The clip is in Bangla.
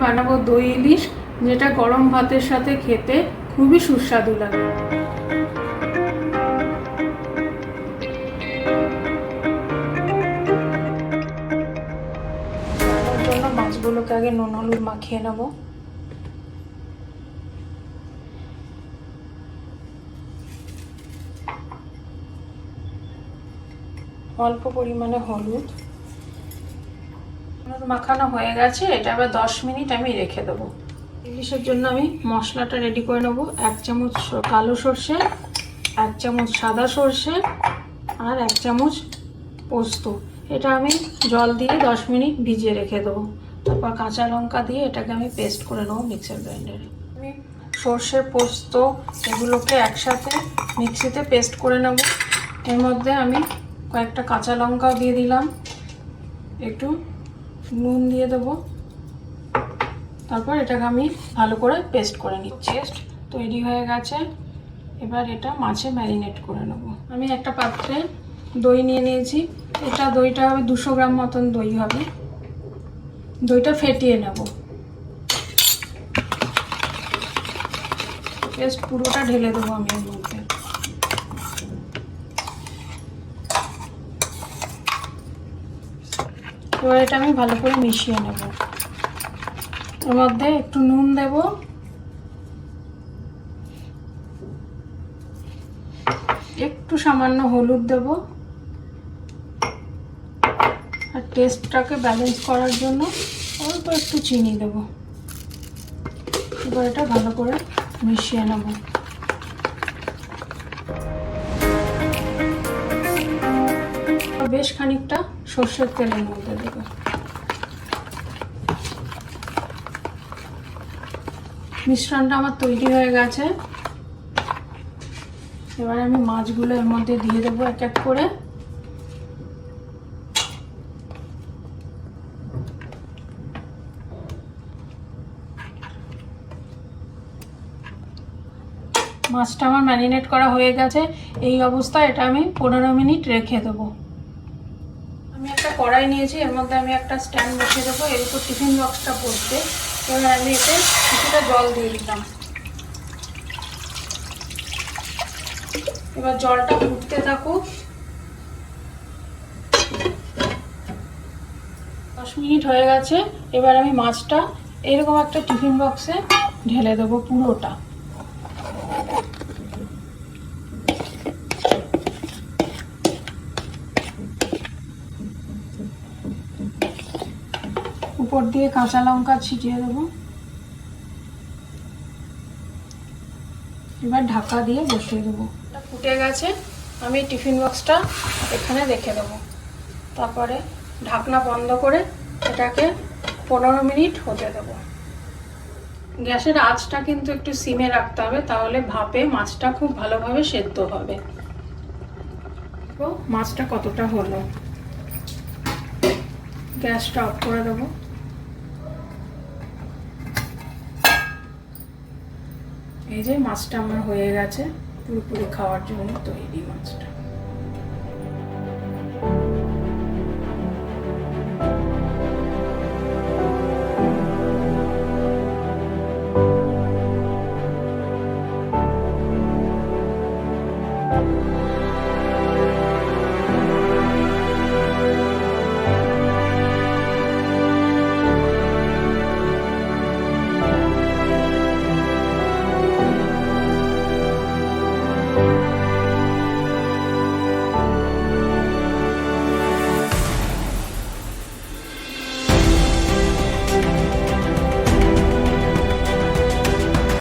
বানাবো দই ইলিশ, যেটা গরম ভাতের সাথে খেতে খুবই সুস্বাদু লাগে। তার জন্য মাছগুলোকে আগে নুন হলুদ মাখিয়ে নেব। অল্প পরিমাণে হলুদ মাখানো হয়ে গেছে। এটা আবার 10 মিনিট আমি রেখে দেবো। ইলিশের জন্য আমি মশলাটা রেডি করে নেব। 1 চামচ কালো সর্ষে, 1 চামচ সাদা সর্ষে আর 1 চামচ পোস্ত। এটা আমি জল দিয়ে 10 মিনিট ভিজিয়ে রেখে দেবো। তারপর কাঁচা লঙ্কা দিয়ে এটাকে আমি পেস্ট করে নেবো মিক্সার গ্রাইন্ডারে। আমি সর্ষে পোস্ত এগুলোকে একসাথে মিক্সিতে পেস্ট করে নেব। এর মধ্যে আমি কয়েকটা কাঁচা লঙ্কাও দিয়ে দিলাম, একটু নুন দিয়ে দেবো। তারপর এটাকে আমি ভালো করে পেস্ট করে নিচ্ছি। পেস্ট তৈরি হয়ে গেছে। এবার এটা মাছে ম্যারিনেট করে নেব। আমি একটা পাত্রে দই নিয়ে নিয়েছি। এটা দইটা হবে 200 গ্রাম মতন দই হবে। দইটা ফেটিয়ে নেব। পেস্ট পুরোটা ঢেলে দেবো আমি এর মধ্যে। এবার এটা আমি ভালো করে মিশিয়ে নেব। এর মধ্যে একটু নুন দেব, একটু সামান্য হলুদ দেব, আর টেস্টটাকে ব্যালেন্স করার জন্য অল্প একটু চিনি দেব। এবার এটা ভালো করে মিশিয়ে নেব। বেশ খানিকটা সর্ষের তেলের মধ্যে দেব। মিশ্রণটা আমার তৈরি হয়ে গেছে। এবার আমি মাছগুলো এর মধ্যে দিয়ে দেবো এক এক করে। মাছটা আমার ম্যারিনেট করা হয়ে গেছে। এই অবস্থায় এটা আমি 15 মিনিট রেখে দেবো। আমি একটা কড়াই নিয়েছি, এর মধ্যে আমি একটা স্ট্যান্ড বসিয়ে দেবো। এর উপর টিফিন বক্সটা পড়ছে। এবার আমি এতে কিছুটা জল দিয়ে দিলাম। এবার জলটা ফুটতে থাকুক। 10 মিনিট হয়ে গেছে। এবার আমি মাছটা এরকম একটা টিফিন বক্সে ঢেলে দেবো পুরোটা। উপর দিয়ে কাঁচা লঙ্কা ছিটিয়ে দেবো। এবার ঢাকা দিয়ে বসিয়ে দেবো। এটা ফুটে গেছে। আমি টিফিন বক্সটা এখানে রেখে দেবো। তারপরে ঢাকনা বন্ধ করে এটাকে 15 মিনিট হতে দেবো। গ্যাসের আঁচটা কিন্তু একটু সিমে রাখতে হবে, তাহলে ভাপে মাছটা খুব ভালোভাবে সেদ্ধ হবে। তো মাছটা কতটা হলো, গ্যাসটা অফ করে দেবো। এই যে মাছটা আমার হয়ে গেছে, পুরোপুরি খাওয়ার জন্য তৈরি মাছটা।